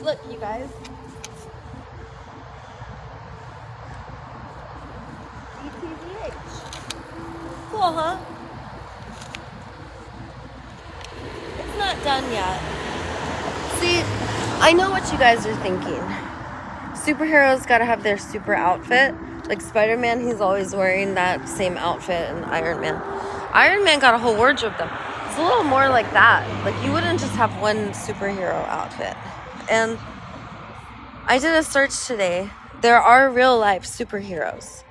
Look, you guys. ETVH. Cool, huh? It's not done yet. See, I know what you guys are thinking. Superheroes gotta have their super outfit. Like Spider-Man, he's always wearing that same outfit, and Iron Man. Iron Man got a whole wardrobe though. It's a little more like that. Like you wouldn't just have one superhero outfit. And I did a search today. There are real life superheroes.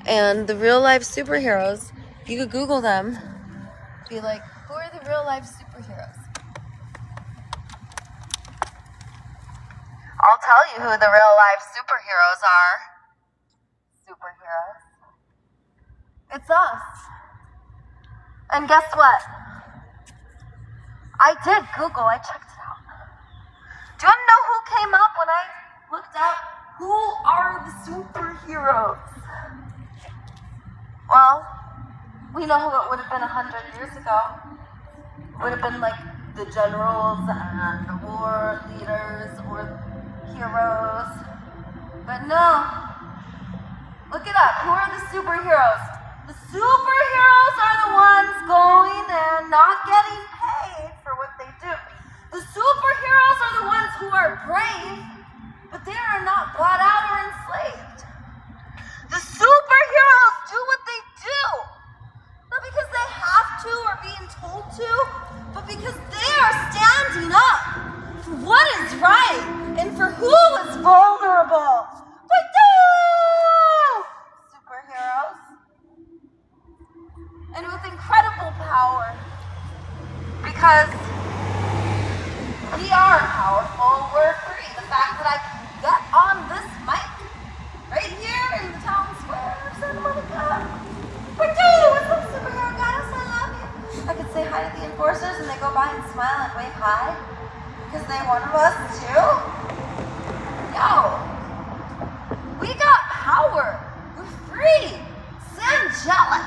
And the real life superheroes, if you could Google them, be like, who are the real life superheroes? I'll tell you who the real life superheroes are. Superheroes. It's us. And guess what? I did Google, I checked it out. Do you want to know who came up when I looked up who are the superheroes? Well, we know who it would have been 100 years ago. It would have been like the generals and the war leaders or heroes. But no. Look it up. Who are the superheroes? The superheroes are the ones going and not getting paid for what they do. The superheroes are the ones who are brave, but they are not bought out or enslaved. The superheroes do what they do. Not because they have to or being told to, but because they are standing up for what is right and for who is vulnerable. Superheroes. And with incredible power. Because we are powerful, we're free. The fact that I can get on this mic right here in the town square of Santa Monica. What's up, superhero guys? I love you. I could say hi to the enforcers and they go by and smile and wave hi. Because they one of us too. Yo. We got power. We're free. Sangelic.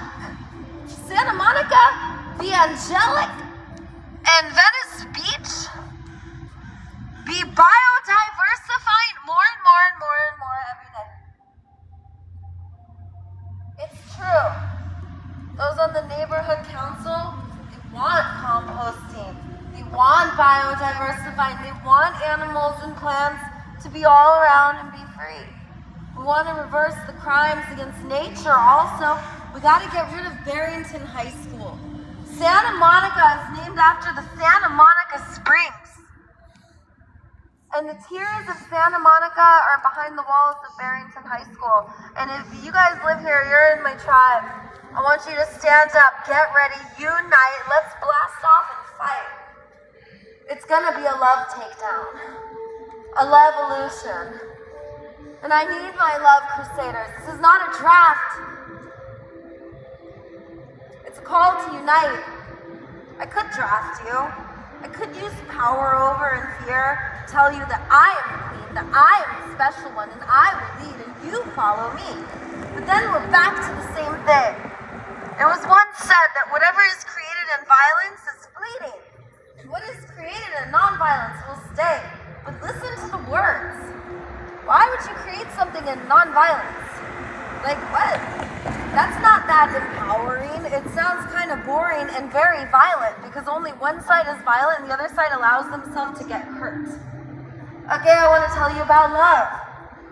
Santa Monica, be angelic. And Venice Beach, be biodiversifying more and more and more and more every day. It's true. Those on the neighborhood council, they want composting. They want biodiversifying. They want animals and plants to be all around and be free. We want to reverse the crimes against nature. Also, we got to get rid of Barrington High School. Santa Monica is named after the Santa Monica Springs. And the tears of Santa Monica are behind the walls of Barrington High School. And if you guys live here, you're in my tribe. I want you to stand up, get ready, unite, let's blast off and fight. It's gonna be a love takedown. A love-evolution. And I need my love crusaders. This is not a draft. It's a call to unite. I could draft you. I could use power over and fear, tell you that I am the queen, that I am the special one, and I will lead and you follow me. But then we're back to the same thing. It was once said that whatever is created in violence is fleeting. And what is created in nonviolence will stay. But listen to the words. Why would you create something in nonviolence? Like what? That's not that empowering. It sounds kind of boring and very violent because only one side is violent and the other side allows themselves to get hurt. Okay, I want to tell you about love.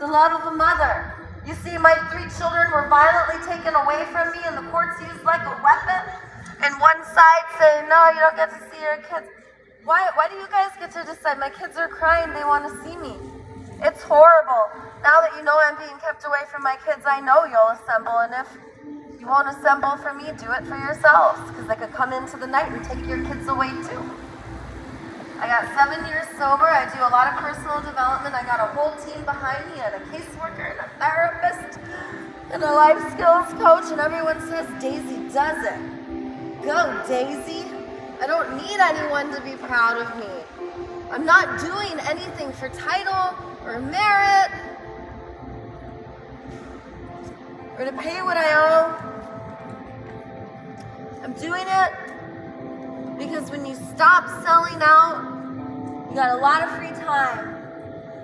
The love of a mother. You see, my 3 children were violently taken away from me and the courts used like a weapon. And one side saying, no, you don't get to see your kids. Why do you guys get to decide? My kids are crying, they want to see me. It's horrible. Now that you know I'm being kept away from my kids, I know you'll assemble. And if you won't assemble for me, do it for yourselves. Because they could come into the night and take your kids away too. I got 7 years sober. I do a lot of personal development. I got a whole team behind me and a caseworker and a therapist and a life skills coach. And everyone says Daisy does it. Go, Daisy. I don't need anyone to be proud of me. I'm not doing anything for title or merit or to pay what I owe. I'm doing it because when you stop selling out got a lot of free time.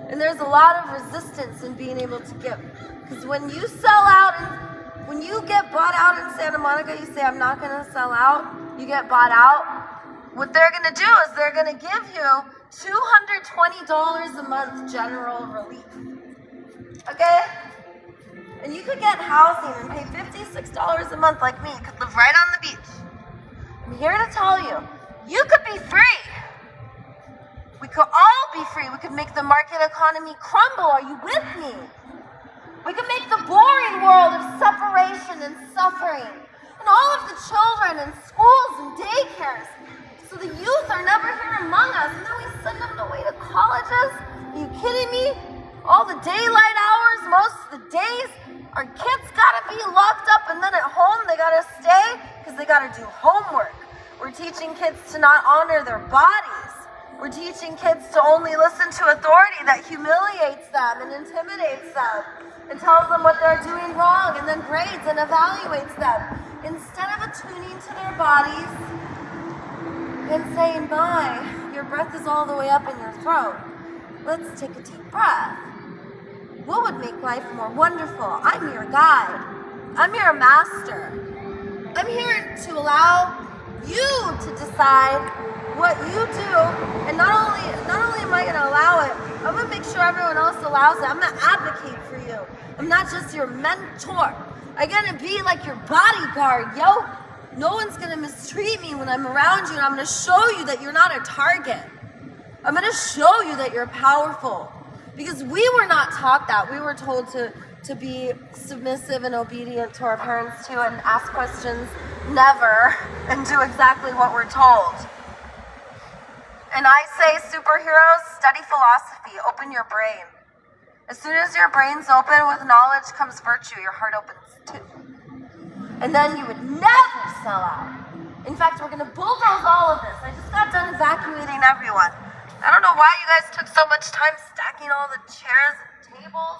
And there's a lot of resistance in being able to give. Because when you sell out, and when you get bought out in Santa Monica, you say, I'm not going to sell out. You get bought out. What they're going to do is they're going to give you $220 a month general relief. Okay? And you could get housing and pay $56 a month like me. You could live right on the beach. I'm here to tell you, you could be free. We could all be free. We could make the market economy crumble. Are you with me? We could make the boring world of separation and suffering, and all of the children in schools and daycares, so the youth are never here among us, and then we send them away to colleges. Are you kidding me? All the daylight hours, most of the days, our kids gotta be locked up, and then at home they gotta stay because they gotta do homework. We're teaching kids to not honor their bodies. We're teaching kids to only listen to authority that humiliates them and intimidates them and tells them what they're doing wrong and then grades and evaluates them, instead of attuning to their bodies and saying, "My, your breath is all the way up in your throat. Let's take a deep breath. What would make life more wonderful? I'm your guide. I'm your master. I'm here to allow you to decide what you do, and not only am I going to allow it, I'm going to make sure everyone else allows it. I'm going to advocate for you. I'm not just your mentor. I'm going to be like your bodyguard, yo. No one's going to mistreat me when I'm around you, and I'm going to show you that you're not a target. I'm going to show you that you're powerful. Because we were not taught that. We were told to be submissive and obedient to our parents too, and ask questions never, and do exactly what we're told. And I say, superheroes, study philosophy, open your brain. As soon as your brain's open, with knowledge comes virtue, your heart opens too. And then you would never sell out. In fact, we're gonna bulldoze all of this. I just got done evacuating everyone. I don't know why you guys took so much time stacking all the chairs and tables.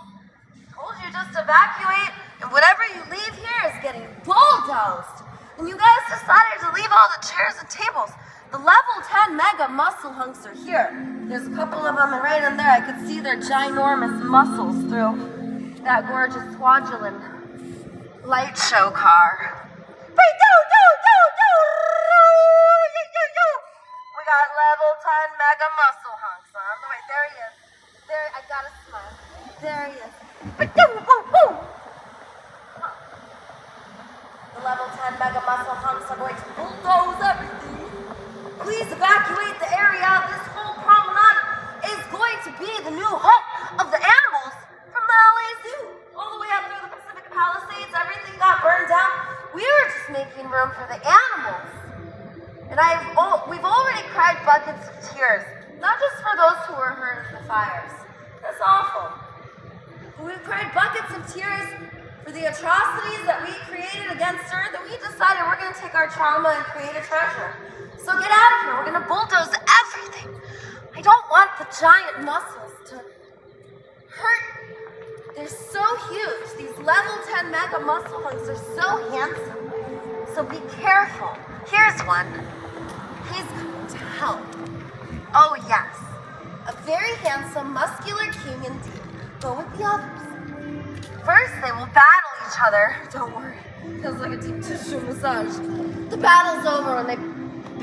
I told you just evacuate, and whatever you leave here is getting bulldozed. And you guys decided to leave all the chairs and tables. The level 10 mega muscle hunks are here. There's a couple of them, and right in there I could see their ginormous muscles through that gorgeous Swaziland light show car. We got level 10 mega muscle hunks on the way. There he is. There, I gotta smile. There he is. The level 10 mega muscle hunks are going to bulldoze everything. Please evacuate the area. This whole promenade is going to be the new home of the animals from the LA Zoo. All the way up through the Pacific Palisades, everything got burned down. We were just making room for the animals. And we've already cried buckets of tears, not just for those who were hurt in the fires. That's awful. But we've cried buckets of tears for the atrocities that we created against Earth, that we decided we're going to take our trauma and create a treasure. So get out of here. We're going to bulldoze everything. I don't want the giant muscles to hurt me. They're so huge. These level 10 mega muscle hunks are so handsome. So be careful. Here's one. He's going to help. Oh yes. A very handsome, muscular king indeed. Go with the others. First, they will battle each other. Don't worry. Feels like a deep tissue massage. The battle's over when they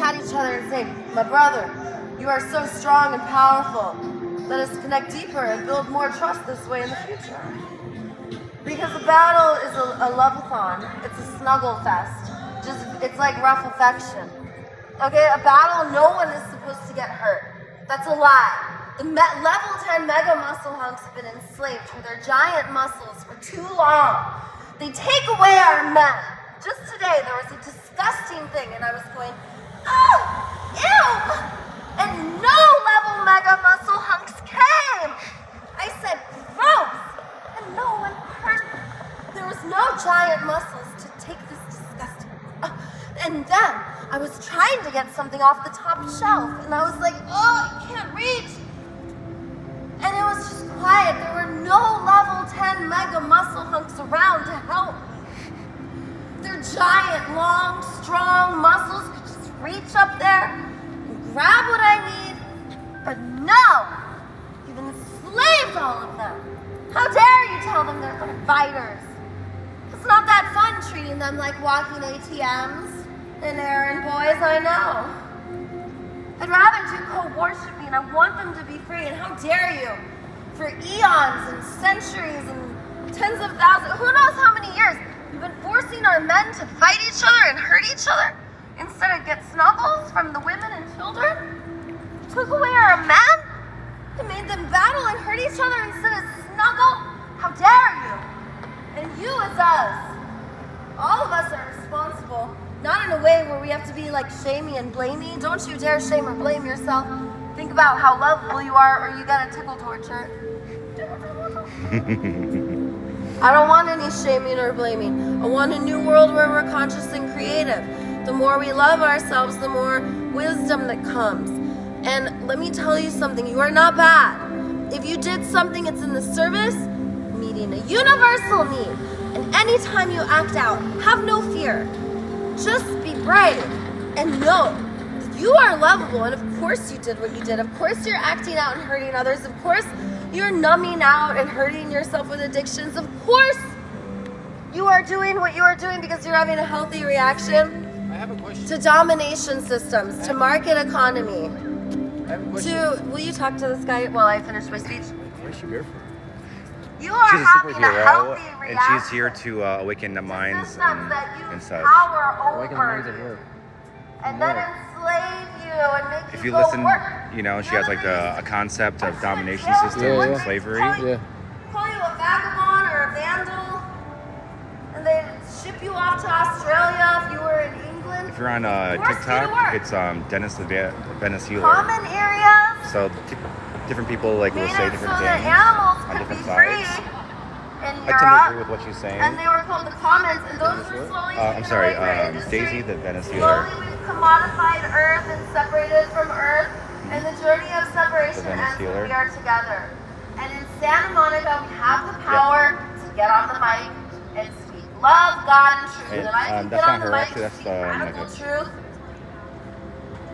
pat each other and say, "My brother, you are so strong and powerful. Let us connect deeper and build more trust this way in the future." Because the battle is a love-a-thon. It's a snuggle fest. It's like rough affection. Okay, a battle, no one is supposed to get hurt. That's a lie. The level 10 mega muscle hunks have been enslaved for their giant muscles for too long. They take away our men. Just today, there was a disgusting thing, and I was going, "Oh, ew!" And no level mega muscle hunks came. I said, "Gross!" And no one hurt me. There was no giant muscles to take this disgusting. And then I was trying to get something off the top shelf, and I was like, "Oh, I can't reach." And it was just quiet. There were no level 10 mega muscle hunks around to help me. Their giant, long, strong muscles could just reach up there and grab what I need But no! You've enslaved all of them. How dare you tell them they're providers? It's not that fun treating them like walking ATMs and errand boys, I know. I'd rather do co-worshiping. I want them to be free, and how dare you? For eons and centuries and tens of thousands, who knows how many years, you've been forcing our men to fight each other and hurt each other instead of get snuggles from the women and children? You took away our men and made them battle and hurt each other instead of snuggle? How dare you? And you as us, all of us are responsible, not in a way where we have to be like shamey and blamey. Don't you dare shame or blame yourself. Think about how lovable you are, or you gotta tickle torture. I don't want any shaming or blaming. I want a new world where we're conscious and creative. The more we love ourselves, the more wisdom that comes. And let me tell you something, you are not bad. If you did something, it's in the service, meeting a universal need. And anytime you act out, have no fear. Just be brave and know that you are lovable. And of course you did what you did. Of course you're acting out and hurting others. Of course you're numbing out and hurting yourself with addictions. Of course you are doing what you are doing because you're having a healthy reaction I have a question. to domination systems, to market economy. I have a question. Will you talk to this guy while I finish my speech? Why is she barefoot? You are She's a having a superhero, healthy and reaction she's here to awaken the minds systems that use and such. power Why can the over minds at you, work? and then enslave you and make If you you go listen, work. you know, she has like a concept of domination Yeah, systems yeah. and slavery. Yeah. Call you a vagabond or a vandal, and they ship you off to Australia if you were in England. If you're on Force you to TikTok, work. it's Dennis the Venice Healer. Common areas So different people like will made say it different so that things animals on could be different free sides. in I tend to agree Europe, with what she's saying. and they were called the commons, and those were slowly I'm taken sorry, away for industry. Daisy the Venice Healer. Slowly we've commodified Earth and separated from Earth, and the journey of separation The Venice ends when Healer. we are together. And in Santa Monica, we have the power to get on the mic and speak love, God, and truth. And, And I can that's get on not the her, mic actually, and that's, speak radical like truth.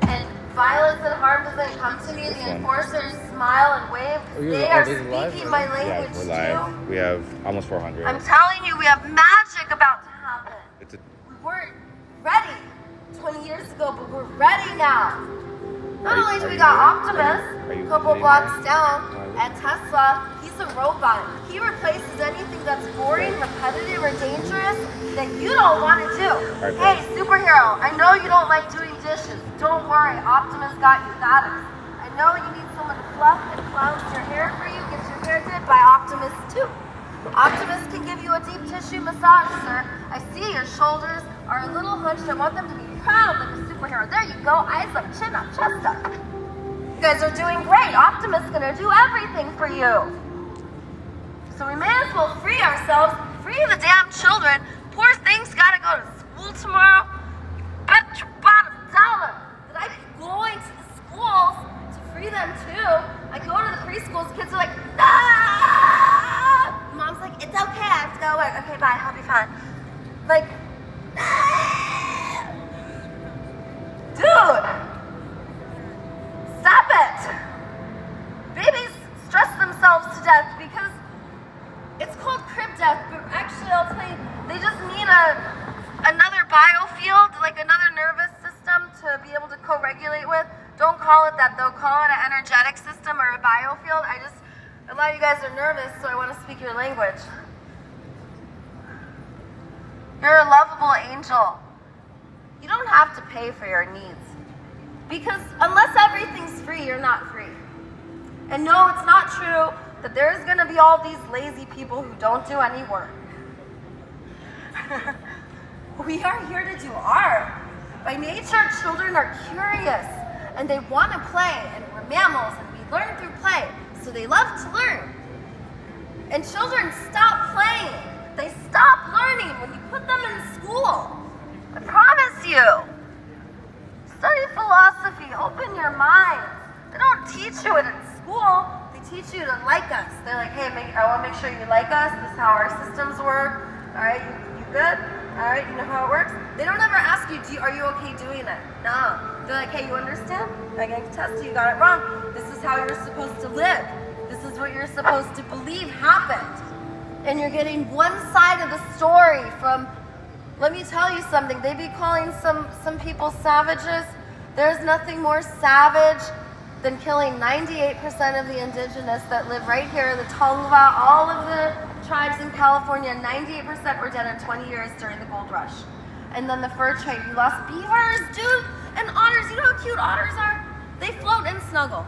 And violence and harm doesn't come to me. This The one. enforcers smile and wave. They are this is live, speaking right? my Yeah, language we're too. live. We have almost 400. I'm telling you, we have magic about to happen. It's a, We weren't ready 20 years ago, but we're ready now. Not Are you- only do are we you got there? Optimus Are you a couple sitting blocks there? down Are at Tesla, he's a robot. He replaces anything that's boring, repetitive, or dangerous that you don't want to do. Right, Hey, superhero, I know you don't like doing dishes. Don't worry, Optimus got you that. I know you need someone to fluff and flounce your hair for you. Get your hair did by Optimus too. Optimus can give you a deep tissue massage, sir. I see your shoulders are a little hunched. I want them to be proud like a superhero. There you go. Eyes up, chin up, chest up. You guys are doing great. Optimus is gonna do everything for you. So we may as well free ourselves, free the damn children. Poor things gotta go to school tomorrow. Bet your bottom dollar that I'd be going to the schools to free them too. I go to the preschools, kids are like, ah! Mom's like, it's okay, I have to go to work. Okay, bye, I'll be fine. Like, ah! Dude! Stop it! Babies stress themselves to death because it's called crib death, but actually I'll tell you, they just need another biofield, like another nervous system to be able to co-regulate with. Don't call it that though, call it an energetic system or a biofield. A lot of you guys are nervous, so I want to speak your language. You're a lovable angel. You don't have to pay for your needs. Because unless everything's free, you're not free. And no, it's not true that there's gonna be all these lazy people who don't do any work. We are here to do art. By nature, children are curious and they want to play, and we're mammals and we learn through play, so they love to learn. And children stop playing. They stop learning when you put them in school. I promise you. Study philosophy, open your mind. They don't teach you it in school. They teach you to like us. They're like, hey, I want to make sure you like us. This is how our systems work. All right, you good? All right, you know how it works? They don't ever ask you, are you okay doing it? No. They're like, hey, you understand? I can test you got it wrong. This is how you're supposed to live. This is what you're supposed to believe happened. And you're getting one side of the story from, let me tell you something, they be calling some people savages. There's nothing more savage than killing 98% of the indigenous that live right here, the Tongva, all of the tribes in California. 98% were dead in 20 years during the gold rush. And then the fur trade, you lost beavers, dude, and otters. You know how cute otters are? They float and snuggle.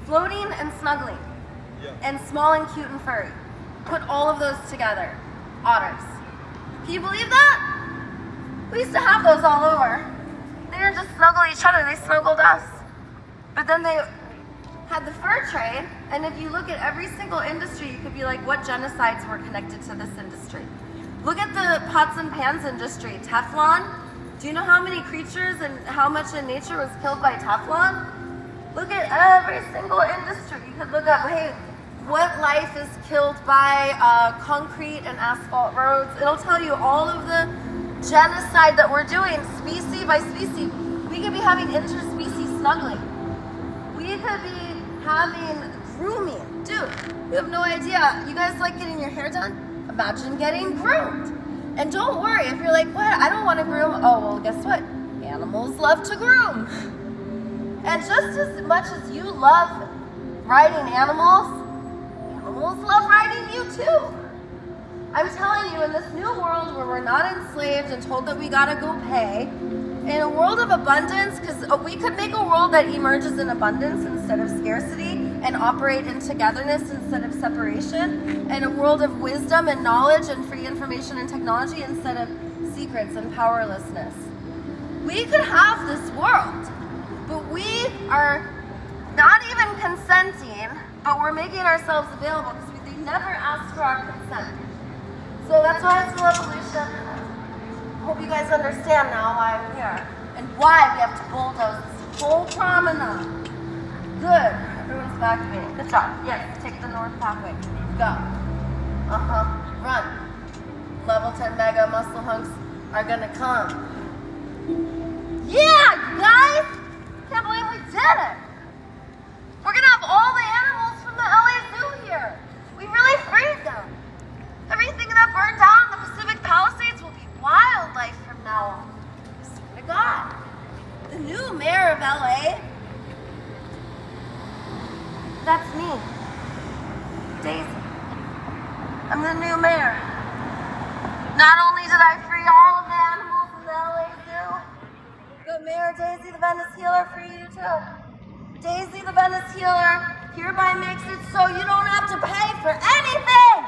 Floating and snuggling. And small and cute and furry. Put all of those together. Otters. Can you believe that? We used to have those all over. They didn't just snuggle each other, they snuggled us. But then they had the fur trade, and if you look at every single industry, you could be like, what genocides were connected to this industry? Look at the pots and pans industry, Teflon. Do you know how many creatures and how much in nature was killed by Teflon? Look at every single industry. You could look up, hey, what life is killed by concrete and asphalt roads. It'll tell you all of the genocide that we're doing, species by species. We could be having interspecies snuggling. We could be having grooming. Dude, you have no idea. You guys like getting your hair done? Imagine getting groomed. And don't worry, if you're like, what? I don't want to groom. Oh, well, guess what? Animals love to groom. And just as much as you love riding animals, animals love riding you too. I'm telling you, in this new world where we're not enslaved and told that we gotta go pay, in a world of abundance, because we could make a world that emerges in abundance instead of scarcity and operate in togetherness instead of separation, and a world of wisdom and knowledge and free information and technology instead of secrets and powerlessness. We could have this world, but we are not even consenting, but we're making ourselves available because they never asked for our consent. So that's why it's a revolution. I hope you guys understand now why I'm here and why we have to bulldoze this whole promenade. Good. Everyone's back to me. Good job. Yes, take the north pathway. Go. Run. Level 10 mega muscle hunks are gonna come. Yeah, you guys! Can't believe we did it! We're gonna have all the animals from the LA Zoo here. We really freed them. Everything that burned down in the Pacific Palisades will be wildlife from now on. I swear to God. The new mayor of LA, that's me. Daisy. I'm the new mayor. Not only did I free all of the animals in the LA Zoo, but Mayor Daisy the Venice Healer free you too. Daisy the Venice Healer hereby makes it so you don't have to pay for anything.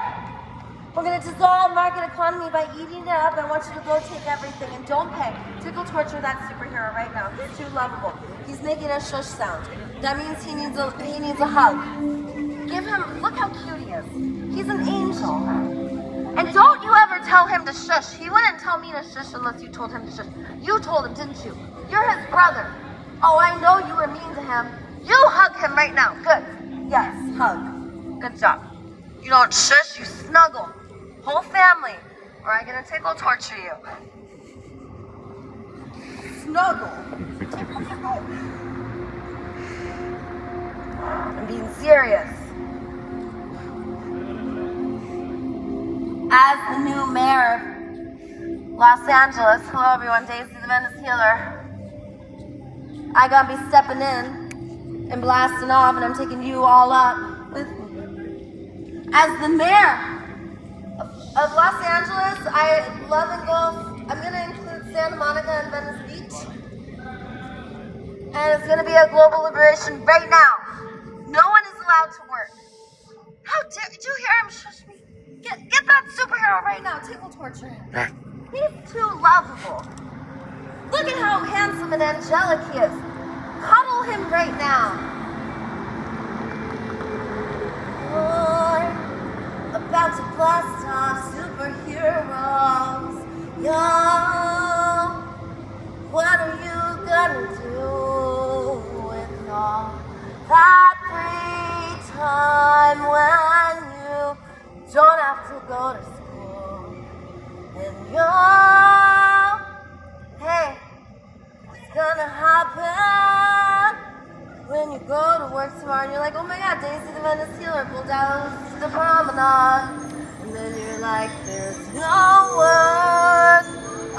We're going to dissolve market economy by eating it up. I want you to go take everything and don't pay. Tickle torture that superhero right now. He's too lovable. He's making a shush sound. That means he needs a hug. Give him, look how cute he is. He's an angel. And don't you ever tell him to shush. He wouldn't tell me to shush unless you told him to shush. You told him, didn't you? You're his brother. Oh, I know you were mean to him. You hug him right now. Good. Yes, hug. Good job. You don't shush, you snuggle. Whole family, or I'm gonna tickle torture you. Snuggle. I'm being serious. As the new mayor of Los Angeles, hello everyone, Daisy the Venice Healer. I gotta be stepping in and blasting off, and I'm taking you all up with me. As the mayor of Los Angeles, I love and golf. I'm gonna include Santa Monica and Venice Beach. And it's gonna be a global liberation right now. No one is allowed to work. How dare, did you hear him shush me? Get that superhero right now, tickle torture him. He's too lovable. Look at how handsome and angelic he is. Cuddle him right now. About to blast off superheroes. Yo, what are you gonna do with all that free time when you don't have to go to school and you're go to work tomorrow and you're like, oh my god, Daisy the Menace Healer pulled down the promenade. And then you're like, there's no work.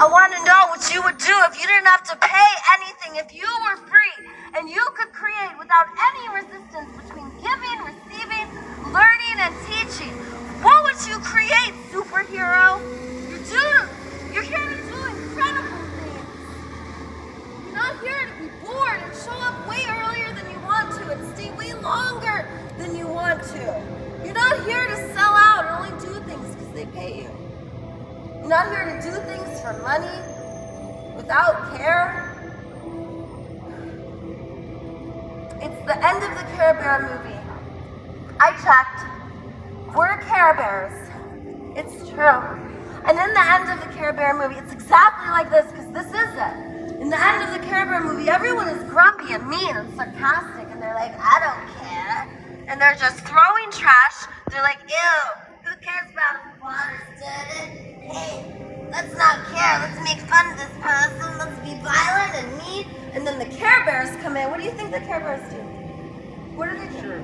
I want to know what you would do if you didn't have to pay anything, if you were free and you could create without any resistance between giving, receiving, learning, and teaching. What would you create, superhero? You're here to do incredible things. You're not here to be bored and show up way earlier than you want to and stay way longer than you want to. You're not here to sell out or only do things because they pay you. You're not here to do things for money without care. It's the end of the Care Bear movie. I checked. We're Care Bears. It's true. And in the end of the Care Bear movie, it's exactly like this, because this is it. In the end of the Care Bear movie, everyone is grumpy and mean and sarcastic, and they're like, I don't care. And they're just throwing trash. They're like, ew, who cares about if water's dirty? Hey, let's not care. Let's make fun of this person. Let's be violent and mean. And then the Care Bears come in. What do you think the Care Bears do? What do they do? Sure.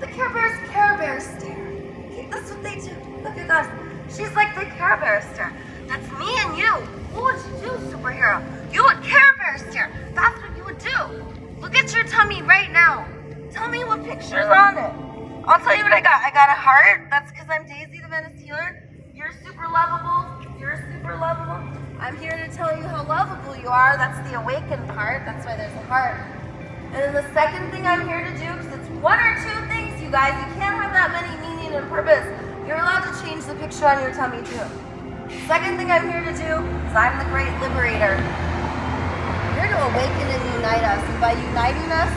The Care Bears Care Bear stare. Okay, that's what they do. Look at that. She's like the Care Bear stare. That's me and you. What would you do, superhero? You would Care Bear stare. That's what you would do. Look at your tummy right now. Tell me what picture's on it. I'll tell you what I got. I got a heart. That's because I'm Daisy the Menace Healer. You're super lovable. You're super lovable. I'm here to tell you how lovable you are. That's the awakened part. That's why there's a heart. And then the second thing I'm here to do, because it's one or two things, you guys. You can't have that many meaning and purpose. You're allowed to change the picture on your tummy too. Second thing I'm here to do is I'm the great liberator. I'm here to awaken and unite us. And by uniting us,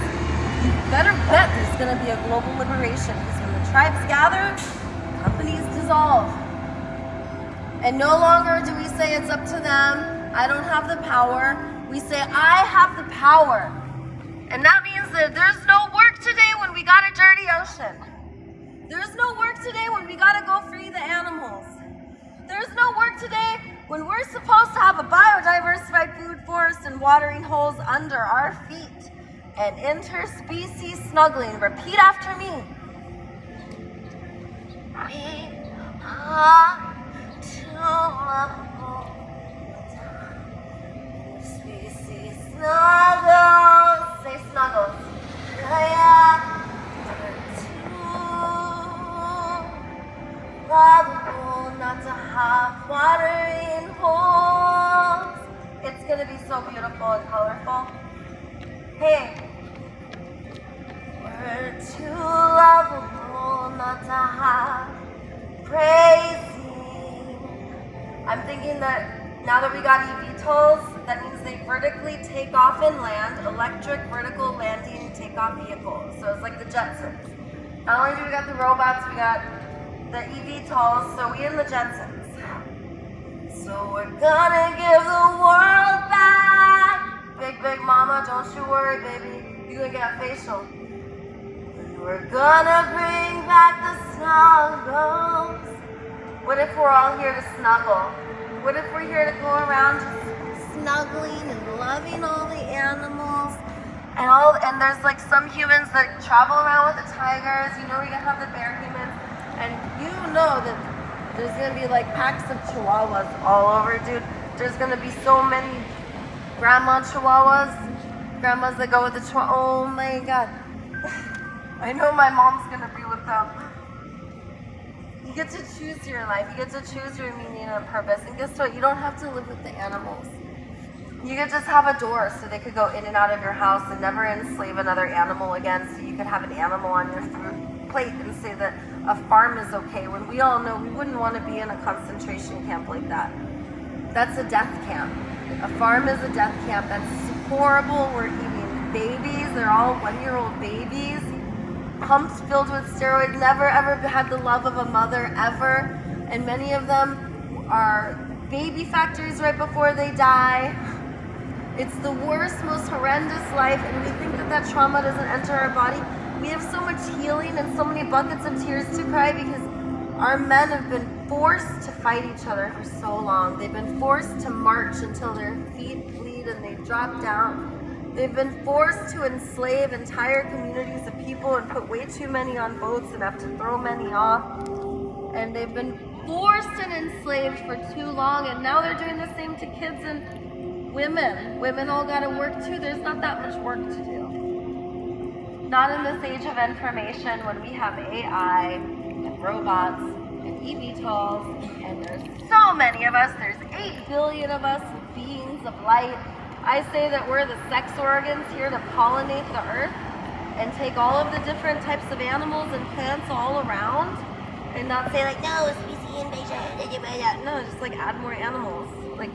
you better bet there's going to be a global liberation. Because when the tribes gather, companies dissolve. And no longer do we say it's up to them. I don't have the power. We say I have the power. And that means that there's no work today when we got a dirty ocean. There's no work today when we gotta go free the animals. There's no work today when we're supposed to have a biodiversified food forest and watering holes under our feet. And interspecies snuggling. Repeat after me. We are too lovable. Species snuggles. Say snuggles. Lovable not to have watering holes. It's gonna be so beautiful and colorful. Hey, we're too lovable not to have praising. I'm thinking that now that we got eVTOLs, that means they vertically take off and land, electric vertical landing takeoff vehicles. So it's like the Jetsons. Not only do we got the robots, we got the eVTOLs, so we in the Jetsons. So we're gonna give the world back. Big mama, don't you worry, baby. You're gonna get a facial. And we're gonna bring back the snuggles. What if we're all here to snuggle? What if we're here to go around just snuggling and loving all the animals? And there's like some humans that travel around with the tigers. You know, we're gonna have the bear humans. And you know that there's gonna be like packs of chihuahuas all over, dude. There's gonna be so many grandma chihuahuas, grandmas that go with the chihuahua. Oh my god. I know my mom's gonna be with them. You get to choose your life. You get to choose your meaning and purpose. And guess what? You don't have to live with the animals. You could just have a door so they could go in and out of your house and never enslave another animal again, so you could have an animal on your food plate and say that a farm is okay, when we all know we wouldn't want to be in a concentration camp like that. That's a death camp. A farm is a death camp. That's horrible. We're eating babies. They're all 1-year-old babies. Pumps filled with steroids, never ever had the love of a mother ever. And many of them are baby factories right before they die. It's the worst, most horrendous life, and we think that that trauma doesn't enter our body. We have so much healing and so many buckets of tears to cry because our men have been forced to fight each other for so long. They've been forced to march until their feet bleed and they drop down. They've been forced to enslave entire communities of people and put way too many on boats and have to throw many off. And they've been forced and enslaved for too long, and now they're doing the same to kids and women. Women all gotta work too. There's not that much work to do. Not in this age of information when we have AI and robots and eVTOLs, and there's so many of us. There's 8 billion of us, beings of light. I say that we're the sex organs here to pollinate the earth and take all of the different types of animals and plants all around, and not say like, no, species invasion. No, just like add more animals. Like,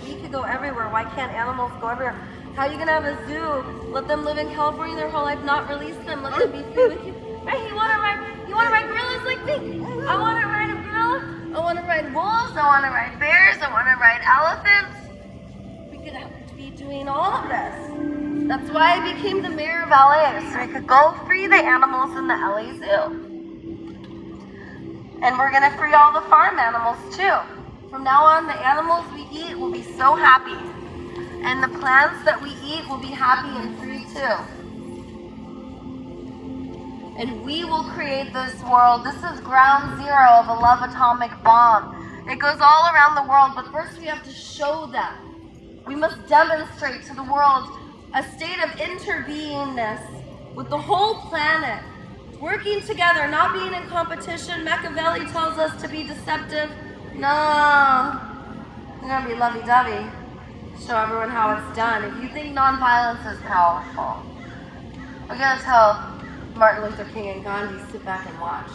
we could go everywhere. Why can't animals go everywhere? How are you gonna have a zoo? Let them live in California their whole life, not release them, let them be free with you. Right? You wanna ride gorillas like me? I wanna ride a gorilla. I wanna ride wolves. I wanna ride bears. I wanna ride elephants. We could be doing all of this. That's why I became the mayor of LA, so I could go free the animals in the LA Zoo. And we're gonna free all the farm animals too. From now on, the animals we eat will be so happy. And the plants that we eat will be happy and free too. And we will create this world. This is ground zero of a love atomic bomb. It goes all around the world, but first we have to show them. We must demonstrate to the world a state of interbeingness with the whole planet. Working together, not being in competition. Machiavelli tells us to be deceptive. No, we're gonna be lovey-dovey. Show everyone how it's done. If you think nonviolence is powerful, we're gonna tell Martin Luther King and Gandhi, sit back and watch.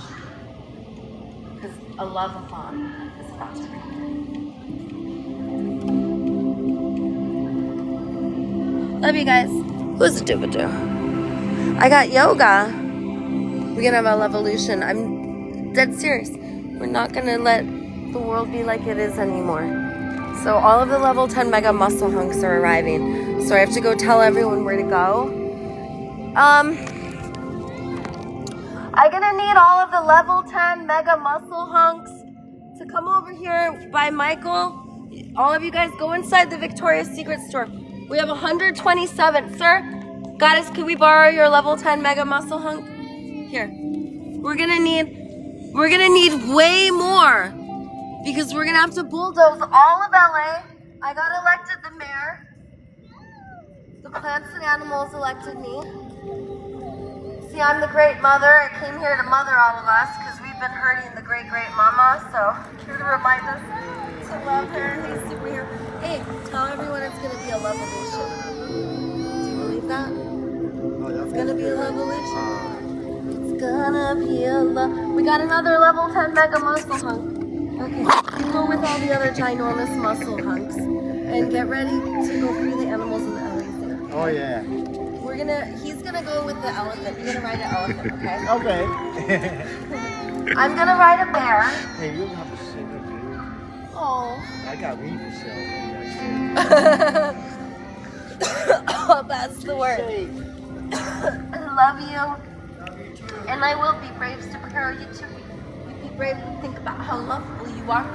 Because a love-a-thon is about to begin. Love you guys. Who's a doobadoo? I got yoga. We're gonna have a Levolution. I'm dead serious. We're not gonna let the world be like it is anymore. So all of the level 10 mega muscle hunks are arriving. So I have to go tell everyone where to go. I'm gonna need all of the level 10 mega muscle hunks to come over here by Michael. All of you guys go inside the Victoria's Secret store. We have 127. Sir, Goddess, could we borrow your level 10 mega muscle hunk? Here. We're gonna need way more because we're gonna have to bulldoze all of LA. I got elected the mayor. The plants and animals elected me. See, I'm the great mother. I came here to mother all of us because we've been hurting the great mama. So here to remind us to love her. Hey, superhero. Hey, tell everyone it's gonna be a Levolution. Do you believe that? It's gonna be a Levolution. It's gonna be a love. We got another level 10 mega muscle hunk. Okay, you go with all the other ginormous muscle hunks and get ready to go free the animals in the LA Zoo. Oh yeah. He's gonna go with the elephant. You're gonna ride an elephant, okay? Okay. I'm gonna ride a bear. Hey, you don't have to sing it, dude. Oh. I got weed to sell. Oh, that's the word. I love you. And I will be brave, superhero. You too. You be brave and think about how lovable you are.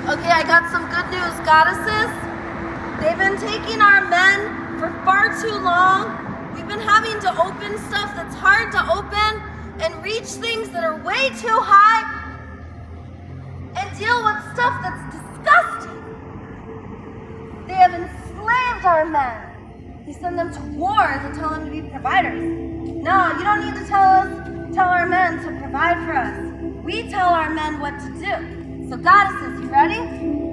Okay, I got some good news, goddesses. They've been taking our men for far too long. We've been having to open stuff that's hard to open and reach things that are way too high and deal with stuff that's disgusting. They have enslaved our men. They send them to wars and tell them to be providers. No, you don't need to tell our men to provide for us. We tell our men what to do. So goddesses, you ready?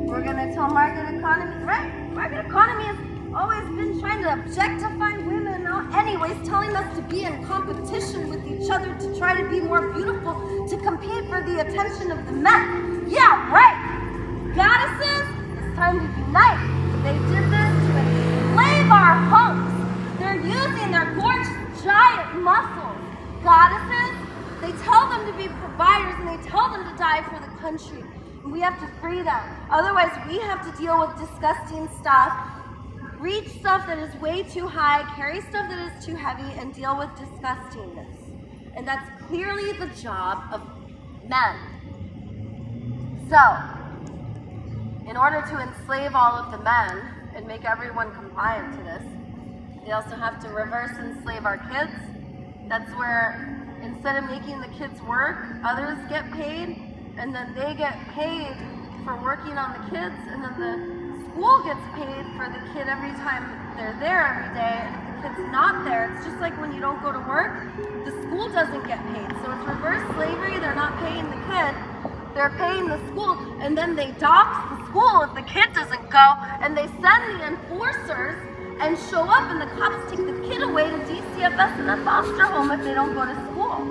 We're gonna tell market economy, right? Market economy has always been trying to objectify women anyways, telling us to be in competition with each other to try to be more beautiful, to compete for the attention of the men. Yeah, right. Goddesses, it's time to unite. They did this to enslave our hunks. They're using their gorgeous giant muscles. Goddesses, they tell them to be providers and they tell them to die for the country. And we have to free them. Otherwise, we have to deal with disgusting stuff, reach stuff that is way too high, carry stuff that is too heavy, and deal with disgustingness. And that's clearly the job of men. So, in order to enslave all of the men, and make everyone compliant to this. They also have to reverse enslave our kids. That's where instead of making the kids work, others get paid, and then they get paid for working on the kids, and then the school gets paid for the kid every time they're there every day. And if the kid's not there, it's just like when you don't go to work, the school doesn't get paid. So it's reverse slavery. They're not paying the kid, they're paying the school, and then they dox the school if the kid doesn't go, and they send the enforcers and show up, and the cops take the kid away to DCFS and a foster home if they don't go to school.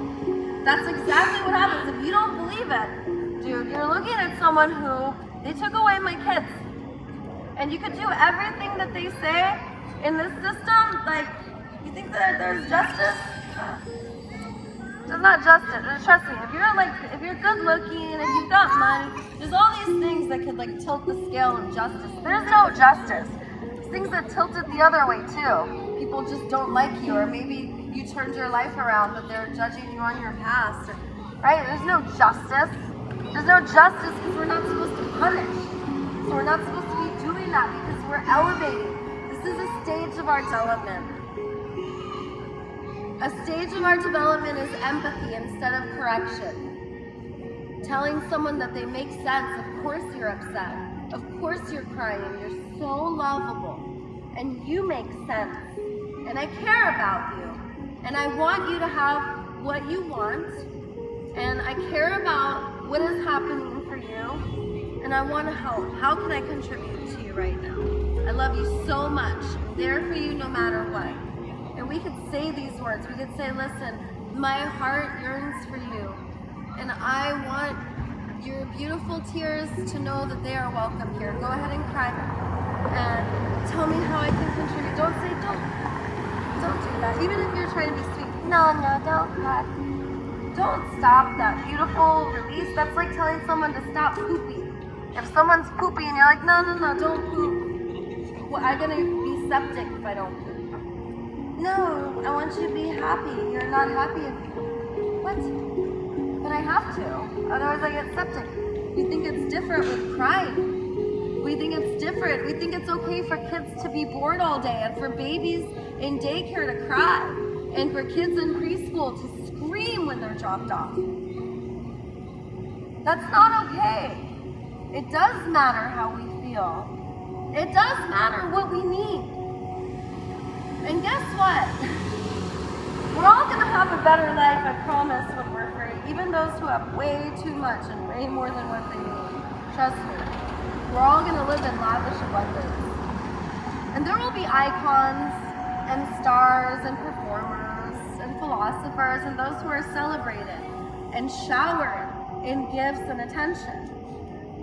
That's exactly what happens. If you don't believe it, dude, you're looking at someone who, they took away my kids. And you could do everything that they say in this system. Like, you think that there's justice? There's not justice. Trust me, if you're good looking and you've got money, there's all these things that could like tilt the scale of justice. There's no justice. There's things that tilt it the other way too. People just don't like you, or maybe you turned your life around, but they're judging you on your past. Right? There's no justice. There's no justice because we're not supposed to punish. So we're not supposed to be doing that because we're elevating. This is a stage of our development. A stage of our development is empathy instead of correction. Telling someone that they make sense. Of course you're upset. Of course you're crying. You're so lovable. And you make sense. And I care about you. And I want you to have what you want. And I care about what is happening for you. And I want to help. How can I contribute to you right now? I love you so much. I'm there for you no matter what. And we could say these words. We could say, listen, my heart yearns for you. And I want your beautiful tears to know that they are welcome here. Go ahead and cry. And tell me how I can contribute. Don't say, don't do that. Even if you're trying to be sweet. No, don't cry. Don't stop that beautiful release. That's like telling someone to stop pooping. If someone's pooping and you're like, no, don't poop. Well, I'm gonna be septic if I don't poop. No, I want you to be happy. You're not happy if you... What? But I have to. Otherwise I get septic. We think it's different with crying. We think it's different. We think it's okay for kids to be bored all day and for babies in daycare to cry and for kids in preschool to scream when they're dropped off. That's not okay. It does matter how we feel. It does matter what we need. And guess what? We're all gonna have a better life, I promise, when we're free. Even those who have way too much and way more than what they need. Trust me. We're all gonna live in lavish abundance. And there will be icons and stars and performers and philosophers and those who are celebrated and showered in gifts and attention.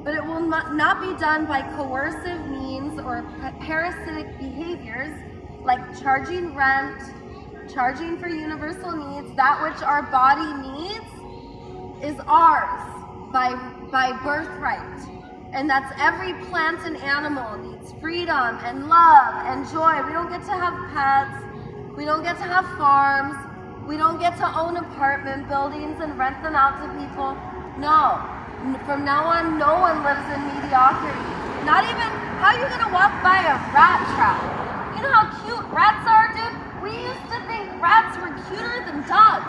But it will not be done by coercive means or parasitic behaviors like charging rent, charging for universal needs. That which our body needs is ours by birthright. And that's every plant and animal needs freedom and love and joy. We don't get to have pets. We don't get to have farms. We don't get to own apartment buildings and rent them out to people. No. From now on, no one lives in mediocrity. Not even, how are you gonna walk by a rat trap? You know how cute rats are, dude? We used to think rats were cuter than dogs.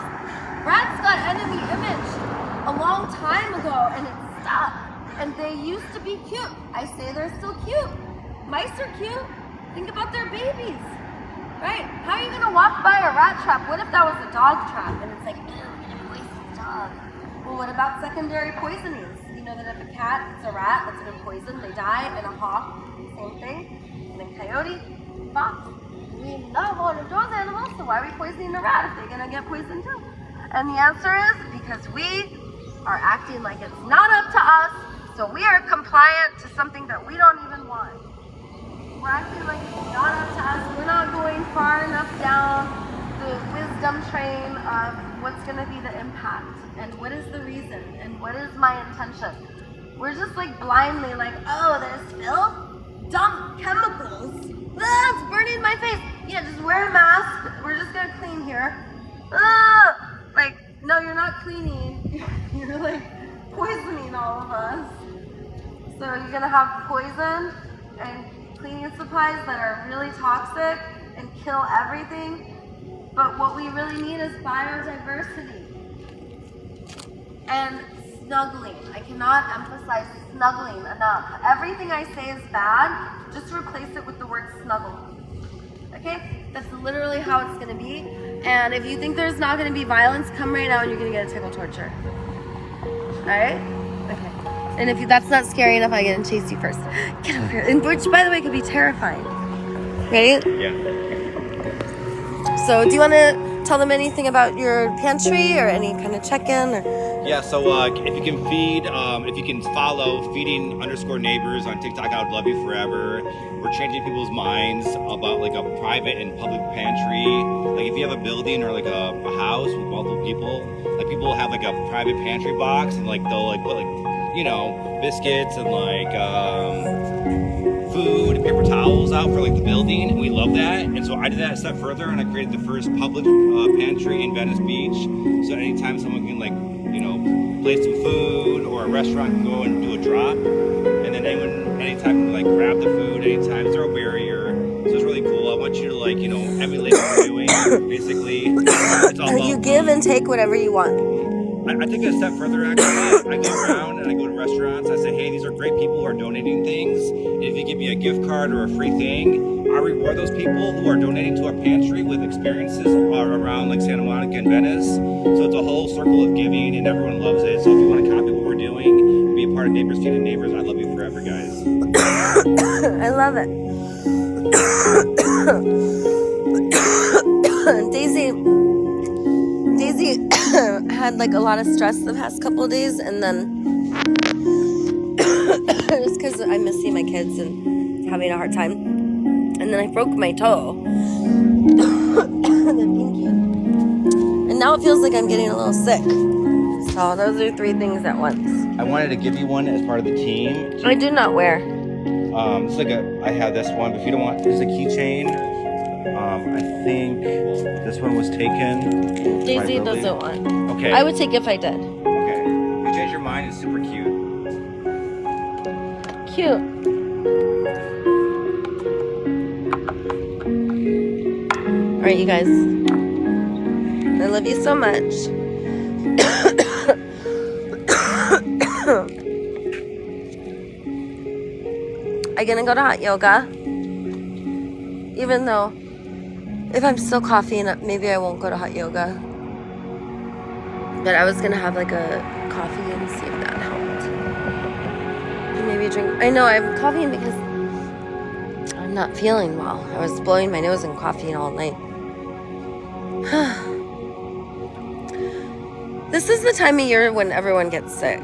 Rats got enemy image a long time ago and it stopped. And they used to be cute. I say they're still cute. Mice are cute. Think about their babies. Right? How are you gonna walk by a rat trap? What if that was a dog trap? And it's like, ew, I'm gonna poison the dog. Well, what about secondary poisonings? You know that if a cat eats a rat that's been poisoned, they die, and a hawk, same thing. And then coyote, fox. We love all of those animals, so why are we poisoning the rat if they're gonna get poisoned too? And the answer is because we are acting like it's not up to us, so we are compliant to something that we don't even want. We're acting like it's not up to us. We're not going far enough down the wisdom train of what's gonna be the impact and what is the reason and what is my intention. We're just like blindly like, oh, there's filth, dump chemicals. It's burning my face. Yeah, just wear a mask. We're just gonna clean here. Like, no, you're not cleaning. You're like poisoning all of us. So you're gonna have poison and cleaning supplies that are really toxic and kill everything. But what we really need is biodiversity and snuggling. I cannot emphasize snuggling enough. Everything I say is bad, just replace it with the word snuggle. Okay? That's literally how it's gonna be. And if you think there's not gonna be violence, come right now and you're gonna get a tickle torture. Alright? Okay. And if that's not scary enough, I'm gonna chase you first. Get over here. And which, by the way, could be terrifying. Right? Yeah. So, do you wanna tell them anything about your pantry or any kind of check-in? Or? Yeah, so if you can feed, if you can follow feeding_neighbors on TikTok, I would love you forever. We're changing people's minds about like a private and public pantry. Like if you have a building or like a house with multiple people, like people will have like a private pantry box and like they'll like put like, you know, biscuits and like food and paper towels out for like the building, and we love that. And so I did that a step further and I created the first public pantry in Venice Beach. So anytime someone can like, you know, place some food, or a restaurant can go and do a drop, and then anytime can like grab the food anytime. There's no barrier, so it's really cool. I want you to like, you know, emulate what we're doing. Basically, it's all about You give and take whatever you want. I take it a step further actually. I go around and I go to restaurants. I say, hey, these are great people who are donating things. And if you give me a gift card or a free thing, I reward those people who are donating to our pantry with experiences around like Santa Monica and Venice. So it's a whole circle of giving and everyone loves it. So if you want to copy what we're doing, be a part of Neighbors Feeding Neighbors, I love you forever, guys. I love it. Daisy had like a lot of stress the past couple of days, and then just because I'm missing my kids and having a hard time, and then I broke my toe, the pinky, and now it feels like I'm getting a little sick. So those are 3 things at once. I wanted to give you one as part of the team. I do not wear. It's like I have this one, but if you don't want, there's a keychain. I think this one was taken. Daisy doesn't want. Okay. I would take it if I did. Okay. If you change your mind, it's super cute. Cute. All right, you guys. I love you so much. I'm gonna go to hot yoga. Even though, if I'm still coughing, maybe I won't go to hot yoga. But I was gonna have like a coffee and see if that helped. And maybe drink. I know I'm coughing because I'm not feeling well. I was blowing my nose and coughing all night. This is the time of year when everyone gets sick.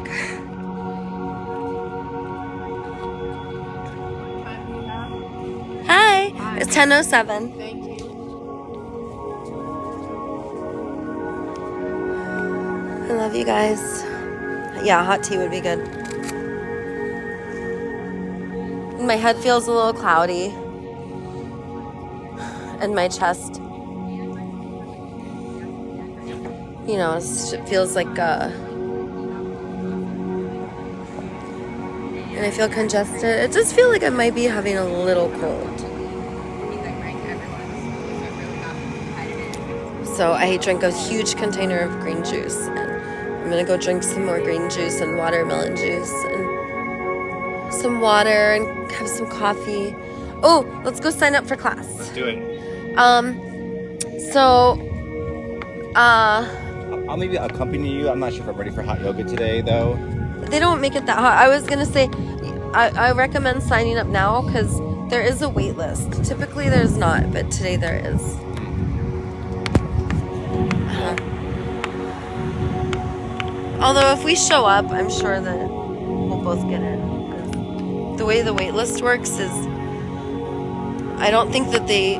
Hi. It's 10:07. Thank you. I love you guys. Yeah, hot tea would be good. My head feels a little cloudy. And my chest, you know, it feels like, and I feel congested. It just feels like I might be having a little cold. So I drank a huge container of green juice, and I'm gonna go drink some more green juice and watermelon juice and some water and have some coffee. Oh, let's go sign up for class. Let's do it. I'll maybe accompany you. I'm not sure if I'm ready for hot yoga today, though. They don't make it that hot. I was gonna say, I recommend signing up now because there is a wait list. Typically there's not, but today there is. Although if we show up, I'm sure that we'll both get in. 'Cause the way the wait list works is, I don't think that they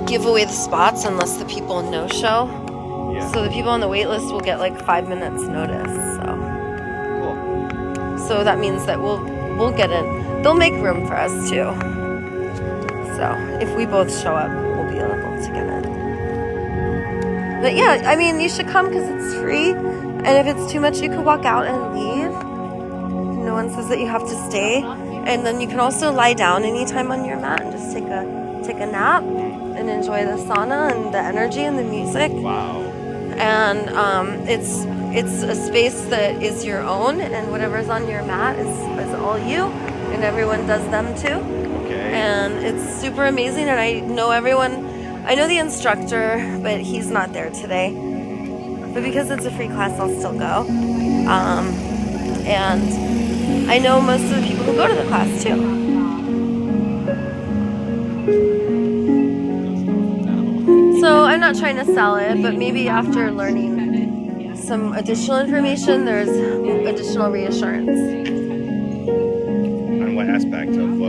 give away the spots unless the people no-show. Yeah. So the people on the wait list will get like 5 minutes notice. So. Cool. So that means that we'll get in. They'll make room for us too. So if we both show up, we'll be able to get in. But yeah, I mean, you should come because it's free. And if it's too much, you could walk out and leave. No one says that you have to stay. And then you can also lie down anytime on your mat and just take a nap and enjoy the sauna and the energy and the music. Wow. And it's a space that is your own, and whatever's on your mat is all you, and everyone does them too. Okay. And it's super amazing, and I know everyone. I know the instructor, but he's not there today. But because it's a free class, I'll still go. And I know most of the people who go to the class too. So I'm not trying to sell it, but maybe after learning some additional information, there's additional reassurance. On what aspect of?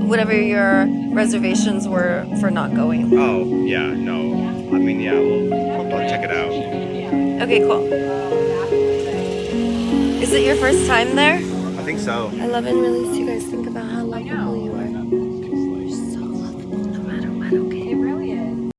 Whatever your reservations were for not going. Oh yeah, no. I mean, yeah, I'll check it out. Okay, cool. Is it your first time there? I think so. I love and release you.